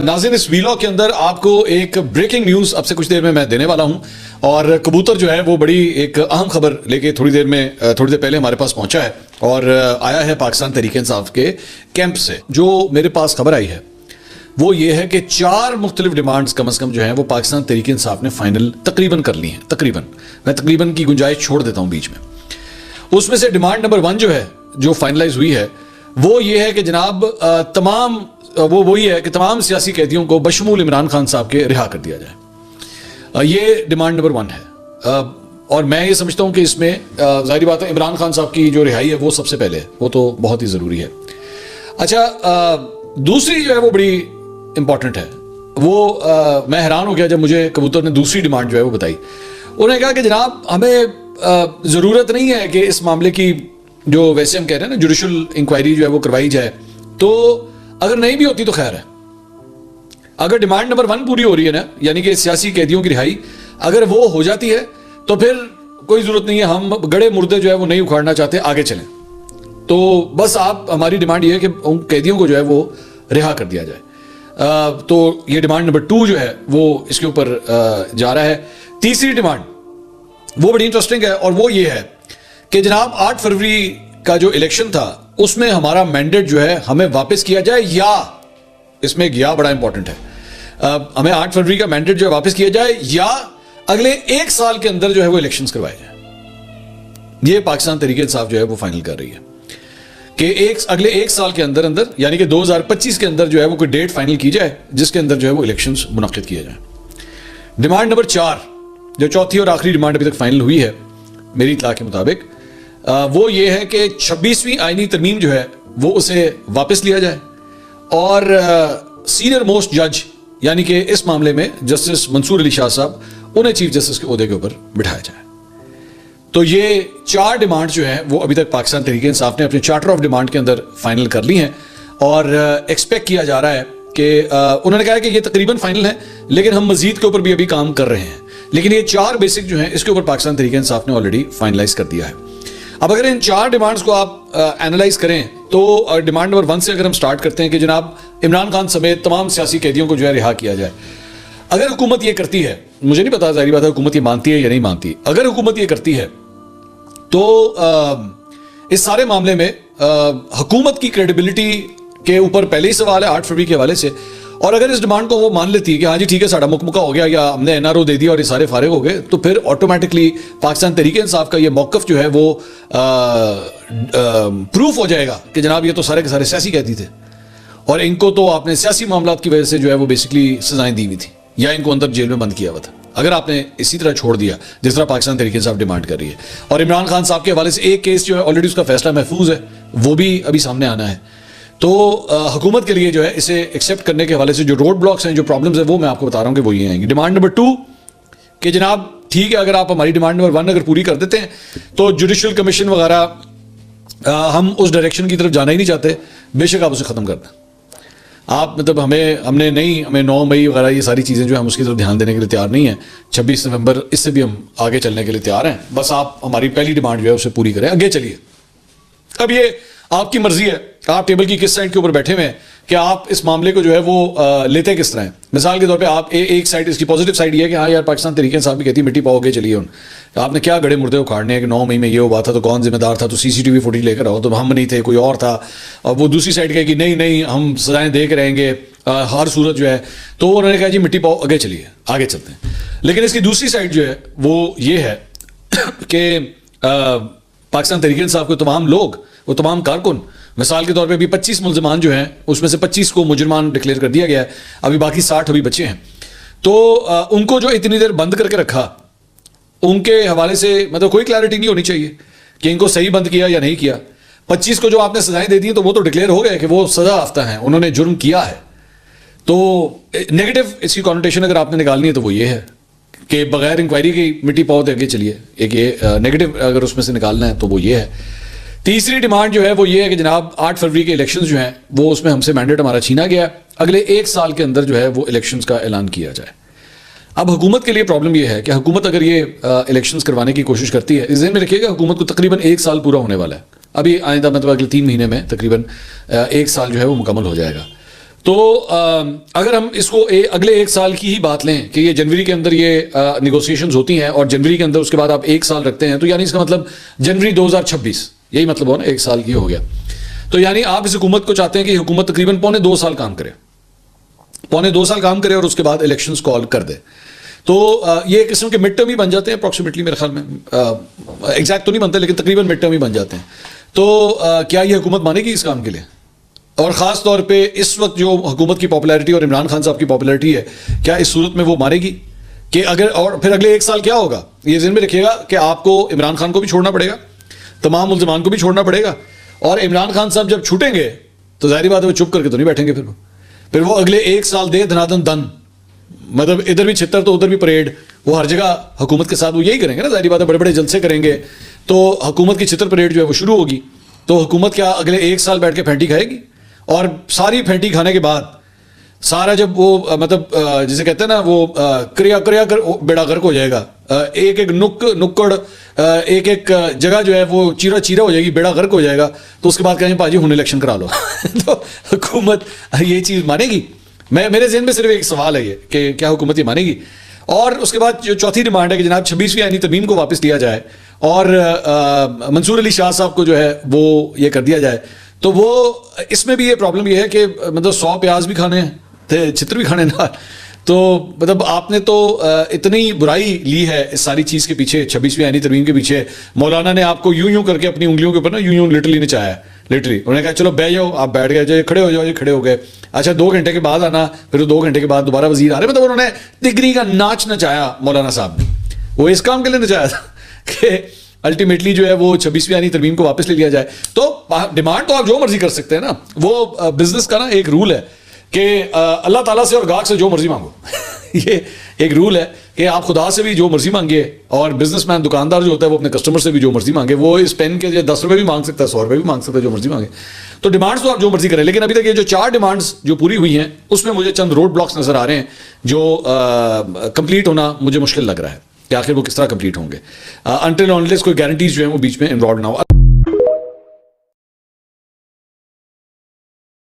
नाज़रीन, इस वीलॉग के अंदर आपको एक ब्रेकिंग न्यूज़ अब से कुछ देर में मैं देने वाला हूं और कबूतर जो है वो बड़ी एक अहम खबर लेके थोड़ी देर पहले हमारे पास पहुंचा है और आया है पाकिस्तान तहरीक इंसाफ के कैंप से। जो मेरे पास खबर आई है वो ये है कि 4 मुख्तलिफ डिमांड्स कम से कम जो है वो पाकिस्तान तहरीक इंसाफ ने फाइनल तकरीबन कर ली हैं। मैं तकरीबन की गुंजाइश छोड़ देता हूं बीच में। उसमें से डिमांड नंबर 1 जो है, जो फाइनलाइज हुई है, वो ये है कि जनाब वही है कि तमाम सियासी कैदियों को बशमूल इमरान खान साहब के रिहा कर दिया जाए। ये डिमांड नंबर 1 है और मैं ये समझता हूं कि इसमें जाहिर बात है इमरान खान साहब की जो रिहाई है वो सबसे पहले है, वो तो बहुत ही ज़रूरी है। अच्छा, दूसरी जो है वो बड़ी इंपॉर्टेंट है। वो मैं हैरान हो गया जब मुझे कबूतर ने दूसरी डिमांड जो है वो बताई। उन्होंने कहा कि जनाब हमें ज़रूरत नहीं है कि इस मामले की, जो वैसे हम कह रहे हैं ना, जुडिशल इंक्वायरी जो है वो करवाई जाए, तो अगर नहीं भी होती तो खैर है। अगर डिमांड नंबर 1 पूरी हो रही है ना, यानी कि सियासी कैदियों की रिहाई, अगर वो हो जाती है तो फिर कोई जरूरत नहीं है, हम गड़े मुर्दे जो है वो नहीं उखाड़ना चाहते, आगे चलें। तो बस आप, हमारी डिमांड ये है कि उन कैदियों को जो है वो रिहा कर दिया जाए। तो ये डिमांड नंबर 2 जो है वो इसके ऊपर जा रहा है। तीसरी डिमांड वो बड़ी इंटरेस्टिंग है और वो ये है कि जनाब 8 फरवरी का जो इलेक्शन था उसमें हमारा मैंडेट जो है हमें वापस किया जाए, या इसमें एक या बड़ा इंपॉर्टेंट है, हमें 8 फरवरी का मैंडेट जो है वापस किया जाए, या अगले 1 साल के अंदर जो है वो इलेक्शंस करवाए जाए। ये पाकिस्तान तहरीक इंसाफ जो है वो फाइनल कर रही है कि अगले 1 साल के अंदर यानी कि 2025 के अंदर जो है वो कोई डेट फाइनल की जाए जिसके अंदर जो है वो इलेक्शंस मुनक्किद किए जाए। डिमांड नंबर 4, जो चौथी और आखिरी डिमांड अभी तक फाइनल हुई है मेरी इत्तला के मुताबिक, वो ये है कि 26वीं आईनी तरमीम जो है वो उसे वापस लिया जाए और सीनियर मोस्ट जज यानी कि इस मामले में जस्टिस मंसूर अली शाह साहब, उन्हें चीफ जस्टिस के ओहदे के ऊपर बिठाया जाए। तो ये 4 डिमांड जो है वो अभी तक पाकिस्तान तहरीक इंसाफ ने अपने चार्टर ऑफ डिमांड के अंदर फाइनल कर ली हैं और एक्सपेक्ट किया जा रहा है कि उन्होंने कहा है कि ये तकरीबन फाइनल है, लेकिन हम मजीद के ऊपर भी अभी काम कर रहे हैं। लेकिन ये 4 बेसिक जो है इसके ऊपर पाकिस्तान तहरीक इंसाफ ने ऑलरेडी फाइनलाइज कर दिया है। अब अगर इन 4 डिमांड्स को आप एनालाइज करें तो डिमांड नंबर 1 से अगर हम स्टार्ट करते हैं कि जनाब इमरान खान समेत तमाम सियासी कैदियों को जो है रिहा किया जाए। अगर हुकूमत ये करती है, मुझे नहीं पता जाहिर बात है हुकूमत ये मानती है या नहीं मानती, अगर हुकूमत ये करती है तो इस सारे मामले में हुकूमत की क्रेडिबिलिटी के ऊपर पहले ही सवाल है 8 फरवरी के हवाले से। और अगर इस डिमांड को वो मान लेती है कि हाँ जी ठीक है, साड़ा मुकमुका हो गया या हमने एनआरओ दे दिया और ये सारे फारिग हो गए, तो फिर ऑटोमेटिकली पाकिस्तान तहरीक इंसाफ का ये मौक़िफ़ जो है वो प्रूफ हो जाएगा कि जनाब ये तो सारे के सारे सियासी कैदी थे और इनको तो आपने सियासी मामलात की वजह से जो है वो बेसिकली सजाएं दी हुई थी या इनको अंदर जेल में बंद किया हुआ था। अगर आपने इसी तरह छोड़ दिया जिस तरह पाकिस्तान तहरीक इंसाफ डिमांड कर रही है, और इमरान खान साहब के हवाले से एक केस जो है ऑलरेडी उसका फैसला महफूज है, वो भी अभी सामने आना है, तो हुकूमत के लिए जो है इसे एक्सेप्ट करने के हवाले से जो रोड ब्लॉक्स हैं, जो प्रॉब्लम्स हैं, वो मैं आपको बता रहा हूँ कि वो ये आएंगी। डिमांड नंबर 2 कि जनाब ठीक है, अगर आप हमारी डिमांड नंबर 1 अगर पूरी कर देते हैं तो जुडिशल कमीशन वगैरह हम उस डायरेक्शन की तरफ जाना ही नहीं चाहते, बेशक आप उसे ख़त्म कर दें। आप मतलब हमें 9 मई वगैरह ये सारी चीज़ें जो है हम उसकी तरफ ध्यान देने के लिए तैयार नहीं है। 26 नवंबर इससे भी हम आगे चलने के लिए तैयार हैं, बस आप हमारी पहली डिमांड जो है उसे पूरी करें, आगे चलिए। अब ये आपकी मर्जी है, आप टेबल की किस साइड के ऊपर बैठे हुए हैं कि आप इस मामले को जो है वो लेते किस तरह है। मिसाल के तौर पे आप एक साइड, इसकी पॉजिटिव साइड ये है कि हाँ यार पाकिस्तान तहरीक इंसाफ भी कहती है मिट्टी पाओगे, चलिए उन आपने क्या गड़े मुर्दे उखाड़ने हैं कि 9 मई में ये हुआ था तो कौन जिम्मेदार था, तो सीसीटीवी फुटेज लेकर आओ, तो हम नहीं थे, कोई और था। और वो दूसरी साइड कहे कि नहीं हम सजाएं दे के रहेंगे हर सूरत जो है, तो उन्होंने कहा जी मिट्टी पाओ, आगे चलिए, आगे चलते हैं। लेकिन इसकी दूसरी साइड जो है वो ये है कि पाकिस्तान तहरीक इंसाफ के तमाम लोग, वो तमाम कारकुन, मिसाल के तौर पे अभी 25 मुल्ज़मान जो हैं उसमें से 25 को मुजरमान डिक्लेयर कर दिया गया है, अभी बाकी 60 अभी बचे हैं। तो उनको जो इतनी देर बंद करके रखा, उनके हवाले से मतलब कोई क्लैरिटी नहीं होनी चाहिए कि इनको सही बंद किया या नहीं किया। 25 को जो आपने सजाएं दे दी तो वो तो डिक्लेयर हो गए कि वो सजा याफ्ता हैं, उन्होंने जुर्म किया है। तो नेगेटिव इसकी कॉनोटेशन अगर आपने निकालनी है तो वो ये है कि बगैर इंक्वायरी की मिट्टी पाओ तो आगे चलिए, एक ये नेगेटिव अगर उसमें से निकालना है तो वो ये है। तीसरी डिमांड जो है वो ये है कि जनाब 8 फरवरी के इलेक्शंस जो हैं वो उसमें हमसे मैंडेट हमारा छीना गया, अगले 1 साल के अंदर जो है वो इलेक्शंस का ऐलान किया जाए। अब हुकूमत के लिए प्रॉब्लम ये है कि हुकूमत अगर ये इलेक्शंस करवाने की कोशिश करती है, इस ज़हन में रखिएगा हुकूमत को तकरीबन 1 साल पूरा होने वाला है, अभी आइंदा मतलब अगले 3 महीने में तकरीबन 1 साल जो है वो मुकम्मल हो जाएगा। तो अगर हम इसको अगले एक साल की ही बात लें कि ये जनवरी के अंदर ये निगोशिएशंस होती हैं और जनवरी के अंदर उसके बाद आप एक साल रखते हैं, तो यानी इसका मतलब जनवरी 2026, यही मतलब हो ना, एक साल की हो गया। तो यानी आप इस हुकूमत को चाहते हैं कि हुकूमत तकरीबन पौने 2 साल काम करे, पौने 2 साल काम करे और उसके बाद इलेक्शंस कॉल कर दे। तो ये एक किस्म के मिड टर्म ही बन जाते हैं अप्रॉक्सीमेटली, मेरे ख्याल में एग्जैक्ट तो नहीं बनते लेकिन तकरीबन मिड टर्म ही बन जाते हैं। तो क्या ये हुकूमत मानेगी इस काम के लिए? और ख़ास तौर पे इस वक्त जो हुकूमत की पॉपुलैरिटी और इमरान खान साहब की पॉपुलैरिटी है, क्या इस सूरत में वो मानेगी कि अगर, और फिर अगले एक साल क्या होगा ये ज़हन में रखिएगा कि आपको इमरान खान को भी छोड़ना पड़ेगा, तमाम मुल्ज़िमान को भी छोड़ना पड़ेगा, और इमरान खान साहब जब छूटेंगे तो ज़ाहिर बात है वो चुप करके तो नहीं बैठेंगे, फिर वो अगले एक साल दे धनादन दन, मतलब इधर भी छितर तो उधर भी परेड, वो हर जगह हुकूमत के साथ वो यही करेंगे ना, ज़ाहिर बात है बड़े बड़े जलसे करेंगे तो हुकूमत की छितर परेड जो है वो शुरू होगी। तो हुकूमत क्या अगले एक साल बैठ के फेंटी खाएगी? और सारी फेंटी खाने के बाद सारा जब वो मतलब जिसे कहते हैं ना वो क्रिया कर बेड़ा गर्क हो जाएगा, एक एक नुक्कड़ एक एक जगह जो है वो चीरा हो जाएगी, बेड़ा गर्क हो जाएगा, तो उसके बाद कहेंगे पाजी हुन इलेक्शन करा लो तो हुकूमत ये चीज़ मानेगी? मेरे ज़हन में सिर्फ एक सवाल है ये कि क्या हुकूमत ये मानेगी? और उसके बाद जो चौथी डिमांड है कि जनाब 26वीं आईनी तरमीम को वापस लिया जाए और मंसूर अली शाह साहब को जो है वो ये कर दिया जाए। तो वो इसमें भी ये प्रॉब्लम ये है कि मतलब 100 प्याज भी खाने थे, चित्र भी खाने ना, तो मतलब आपने तो इतनी बुराई ली है इस सारी चीज़ के पीछे, 26वीं आईनी तरमीम के पीछे। मौलाना ने आपको यूं करके अपनी उंगलियों के ऊपर ना यूं लिटरली नचाया, लिटरली उन्होंने कहा चलो बैठ जाओ, आप बैठ गए, जो खड़े हो जाओ, ये खड़े हो गए, अच्छा 2 घंटे के बाद आना, फिर 2 घंटे के बाद दोबारा वजीर आ रहे, मतलब उन्होंने तिगरी का नाच नचाया मौलाना साहब ने। वो इस काम के लिए नचाया था कि अल्टीमेटली जो है वो 26वीं आईनी तरमीम को वापस ले लिया जाए। तो डिमांड तो आप जो मर्जी कर सकते हैं ना, वो बिजनेस का ना एक रूल है कि अल्लाह ताला से और गाहक से जो मर्जी मांगो ये एक रूल है कि आप खुदा से भी जो मर्जी मांगिए और बिजनेसमैन दुकानदार जो होता है वो अपने कस्टमर से भी जो मर्जी मांगे। वो इस पेन के 10 रुपये भी मांग सकता है, 100 रुपये भी मांग सकता है, जो मर्जी मांगे। तो डिमांड्स तो आप जो मर्जी करें, लेकिन अभी तक ये जो 4 डिमांड्स जो पूरी हुई हैं उसमें मुझे चंद रोड ब्लॉक्स नजर आ रहे हैं जो कंप्लीट होना मुझे मुश्किल लग रहा है कि आखिर वो किस तरह कंप्लीट होंगे, अनटिल अनलेस कोई गारंटीज जो है वो बीच में इन्वॉल्व ना हो।